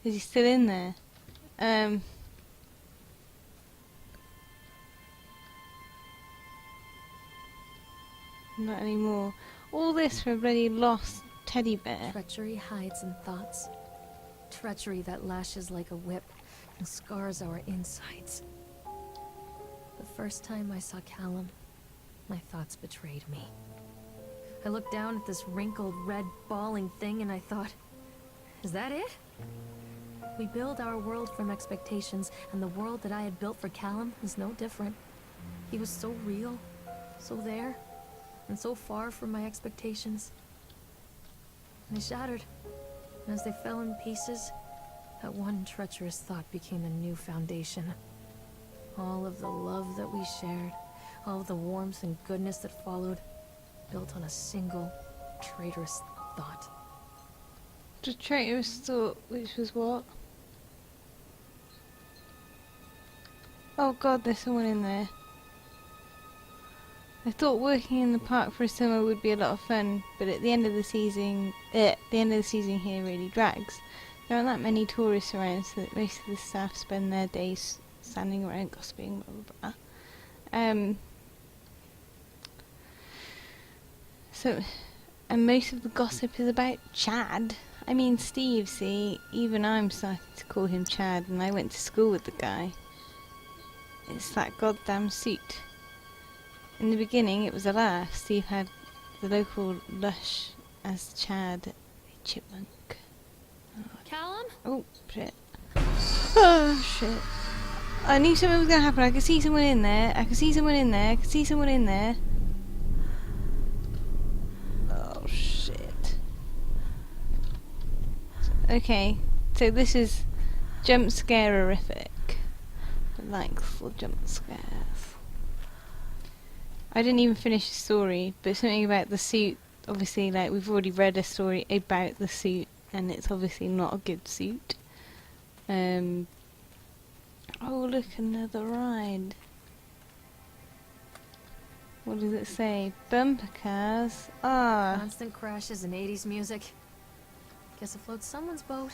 Is he still in there? Not anymore. All this for a bloody lost teddy bear. Treachery hides in thoughts. Treachery that lashes like a whip and scars our insides. The first time I saw Callum, my thoughts betrayed me. I looked down at this wrinkled, red, bawling thing and I thought, is that it? We build our world from expectations, and the world that I had built for Callum was no different. He was so real, so there, and so far from my expectations. They shattered, and as they fell in pieces, that one treacherous thought became the new foundation. All of the love that we shared, all of the warmth and goodness that followed, built on a single, traitorous thought. The traitorous thought, which was what? Oh god, there's someone in there. I thought working in the park for a summer would be a lot of fun, but at the end of the season, here really drags. There aren't that many tourists around, so that most of the staff spend their days standing around gossiping, blah blah blah. And most of the gossip is about Chad. I mean Steve, see, even I'm starting to call him Chad, and I went to school with the guy. It's that goddamn suit. In the beginning it was a laugh. Steve had the local lush as Chad, a chipmunk. Callum? Oh, shit. Oh, shit. I knew something was going to happen. I could see someone in there. I could see someone in there. I could see someone in there. Oh, shit. Okay, so this is jump scare-orific. Like for jump scares. I didn't even finish the story, but something about the suit, obviously, like, we've already read a story about the suit, and it's obviously not a good suit. Oh, look, another ride. What does it say? Bumper cars? Ah. Constant crashes and 80s music. Guess it floats someone's boat.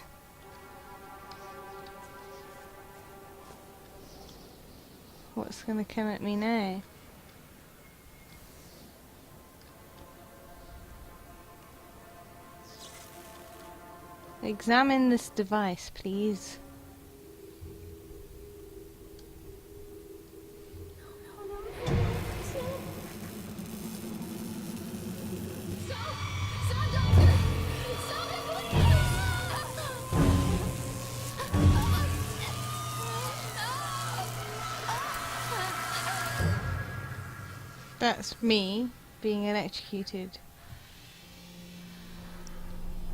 What's gonna come at me now? Examine this device, please. That's me being electrocuted.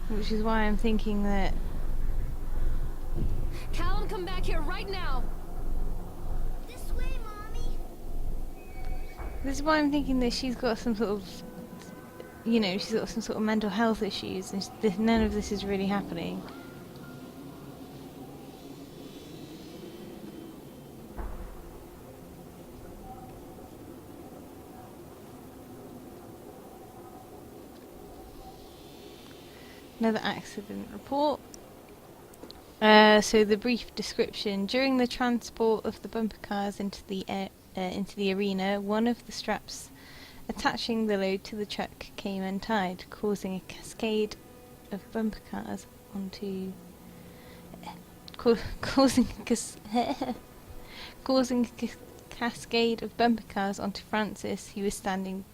Which is why I'm thinking that... Callum, come back here right now! This way, Mommy! This is why I'm thinking that she's got some sort of... You know, she's got some sort of mental health issues, and none of this is really happening. Another accident report. So the brief description: during the transport of the bumper cars into the arena, one of the straps attaching the load to the truck came untied, causing a cascade of bumper cars onto causing a cascade of bumper cars onto Francis, who was standing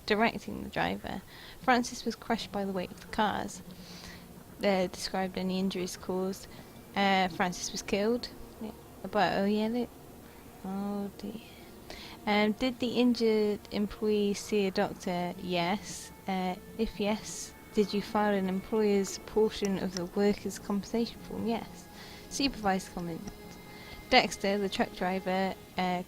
directing the driver. Francis was crushed by the weight of the cars. Described any injuries caused. Francis was killed. Yeah. But oh yeah, look. Oh dear. Did the injured employee see a doctor? Yes. If yes, did you file an employer's portion of the workers' compensation form? Yes. Supervised comment. Dexter, the truck driver,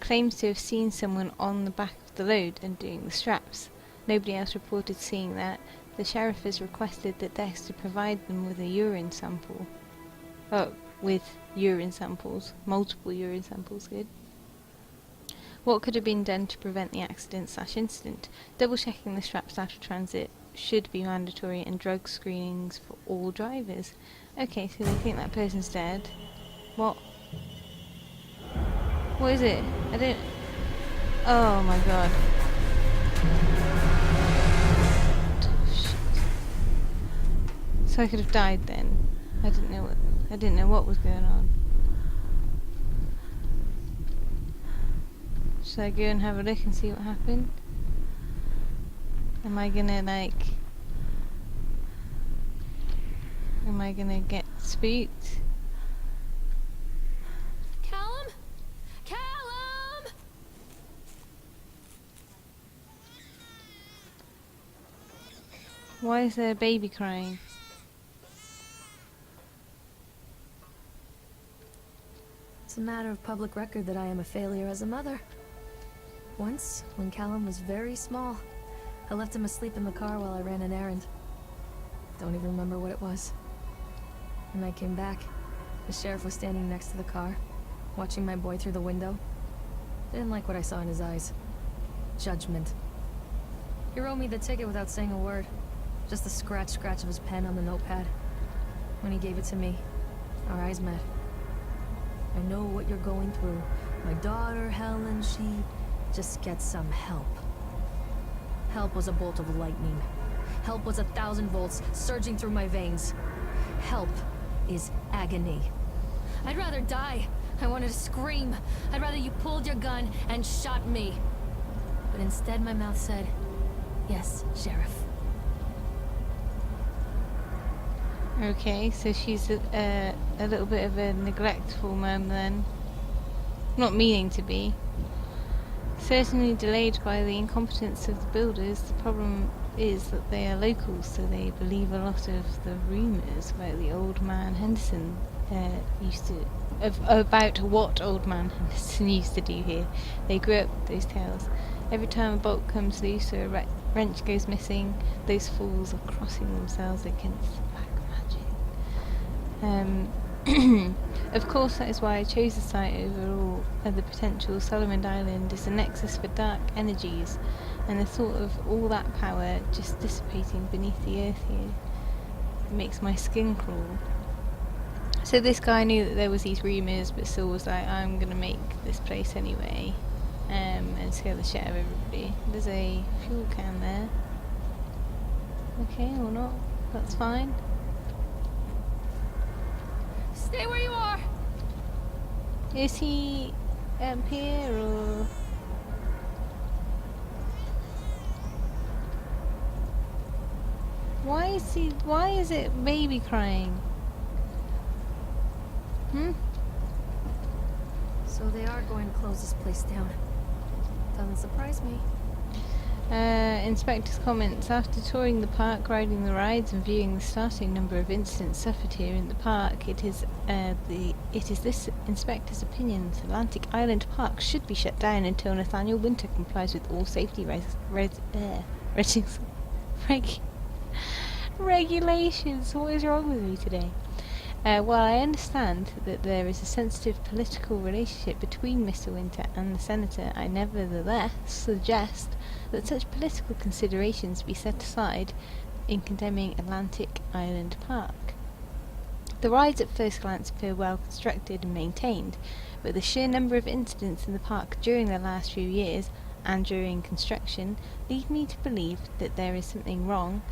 claims to have seen someone on the back of the load and doing the straps. Nobody else reported seeing that. The sheriff has requested that Dexter provide them with a urine sample. Oh, with urine samples. Multiple urine samples, good. What could have been done to prevent the accident/incident? Double checking the straps after transit. should be mandatory and drug screenings for all drivers. Okay, so they think that person's dead. What? What is it? I don't... Oh my god. Shit. So I could have died then. I didn't know what was going on. Should I go and have a look and see what happened? Am I gonna get spooked? Callum? Callum! Why is there a baby crying? It's a matter of public record that I am a failure as a mother. Once, when Callum was very small, I left him asleep in the car while I ran an errand. Don't even remember what it was. When I came back, the sheriff was standing next to the car, watching my boy through the window. Didn't like what I saw in his eyes. Judgment. He wrote me the ticket without saying a word. Just the scratch of his pen on the notepad. When he gave it to me, our eyes met. I know what you're going through. My daughter, Helen, she just gets some help. Help was a bolt of lightning. Help was 1,000 volts surging through my veins. Help is agony. I'd rather die. I wanted to scream. I'd rather you pulled your gun and shot me. But instead my mouth said, yes, Sheriff. Okay, so she's a little bit of a neglectful mum then. Not meaning to be. Certainly delayed by the incompetence of the builders. The problem is that they are locals, so they believe a lot of the rumours about the old man Henderson about what old man Henderson used to do here. They grew up with those tales. Every time a bolt comes loose or a wrench goes missing, those fools are crossing themselves against the black magic. Of course, that is why I chose the site over all other potential. Solomon Island is a nexus for dark energies, and the thought of all that power just dissipating beneath the earth here, it makes my skin crawl. So this guy knew that there was these rumours, but still was like, I'm gonna make this place anyway, and scare the shit out of everybody. There's a fuel can there. Okay, or not, that's fine. Stay where you are! Is he up here or... Why is it baby crying? So they are going to close this place down. Doesn't surprise me. Inspector's comments. After touring the park, riding the rides and viewing the startling number of incidents suffered here in the park, it is this inspector's opinion that Atlantic Island Park should be shut down until Nathaniel Winter complies with all safety regulations. What is wrong with me today? While I understand that there is a sensitive political relationship between Mr. Winter and the Senator, I nevertheless suggest that such political considerations be set aside in condemning Atlantic Island Park. The rides at first glance appear well constructed and maintained, but the sheer number of incidents in the park during the last few years and during construction lead me to believe that there is something wrong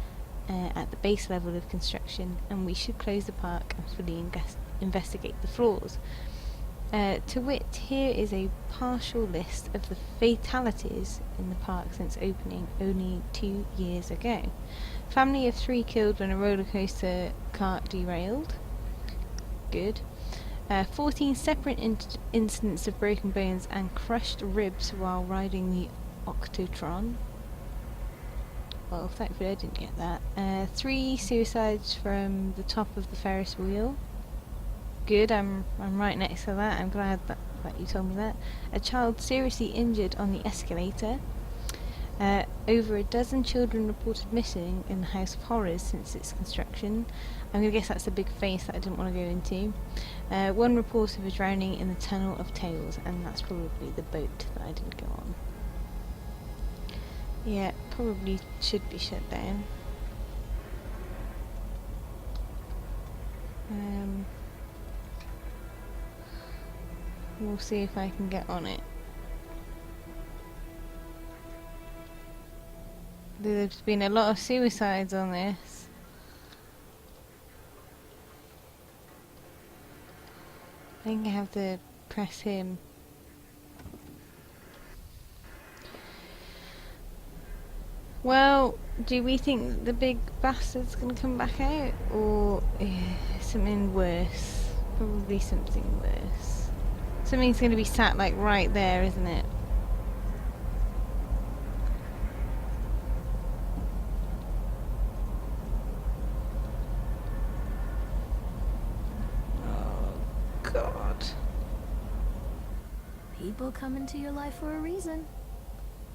at the base level of construction, and we should close the park and fully investigate the flaws. To wit, here is a partial list of the fatalities in the park since opening only 2 years ago. Family of 3 killed when a roller coaster cart derailed. Good. 14 separate incidents of broken bones and crushed ribs while riding the Octotron. Well, thankfully I didn't get that. 3 suicides from the top of the Ferris Wheel. Good, I'm right next to that. I'm glad that you told me that. A child seriously injured on the escalator. Over a dozen children reported missing in the House of Horrors since its construction. I'm going to guess that's a big face that I didn't want to go into. 1 report of a drowning in the Tunnel of Tales, and that's probably the boat that I didn't go on. Yeah, probably should be shut down. we'll see if I can get on it. There's been a lot of suicides on this. I think I have to press him. Well, do we think that the big bastard's gonna come back out? Or something worse? Probably something worse. Something's gonna be sat like right there, isn't it? God. People come into your life for a reason.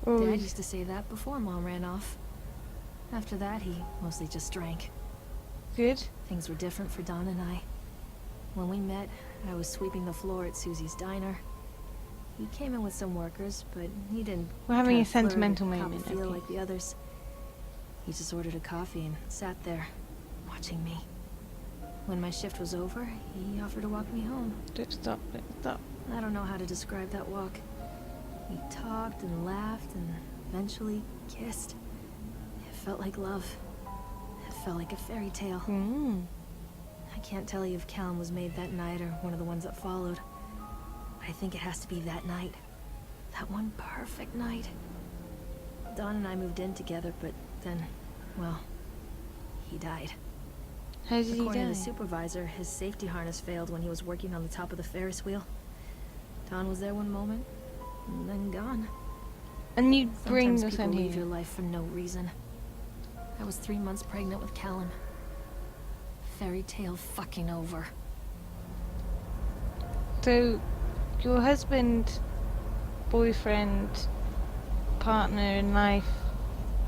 Oh, Dad used to say that before Mom ran off. After that, he mostly just drank. good. Things were different for Don and I. When we met, I was sweeping the floor at Susie's diner. He came in with some workers, but he didn't. We're having a kinda flirt or sentimental cop moment, feel okay. like the others. He just ordered a coffee and sat there, watching me. When my shift was over, he offered to walk me home. Don't stop, don't stop. I don't know how to describe that walk. We talked and laughed and eventually kissed. It felt like love. It felt like a fairy tale. I can't tell you if Callum was made that night or one of the ones that followed. I think it has to be that night. That one perfect night. Don and I moved in together, but then, well, he died. How did he According to die? the supervisor, his safety harness failed when he was working on the top of the Ferris wheel. Don was there one moment, and then gone. And you bring Sometimes us people in leave your here. life for no reason. I was 3 months pregnant with Callum. Fairy tale fucking over. So, your husband, boyfriend, partner in life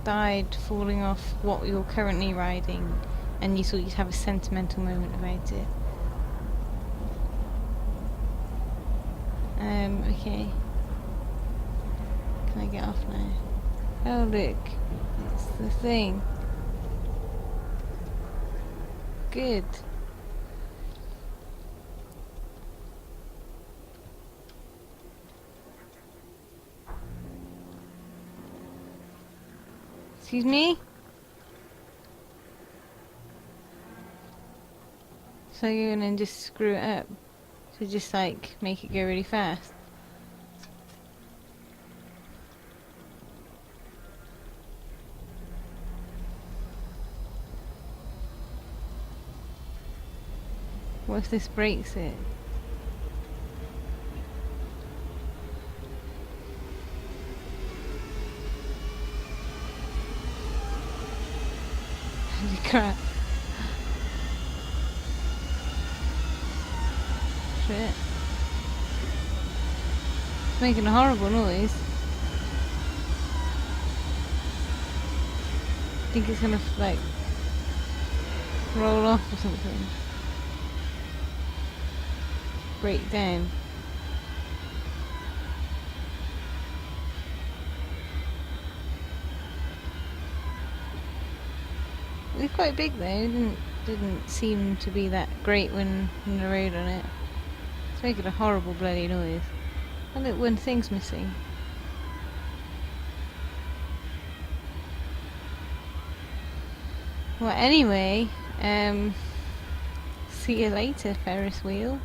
died falling off what you're currently riding, and you thought you'd have a sentimental moment about it. Okay. Can I get off now? Oh look, it's the thing. Good. Excuse me? So you're gonna just screw it up? So just like make it go really fast? What if this breaks it? Holy crap. Shit. It's making a horrible noise. I think it's gonna like roll off or something. Break down. It's quite big though. It didn't seem to be that great when on the road on it. It's making a horrible bloody noise. And look, one thing's missing. Well, anyway, see you later, Ferris Wheel.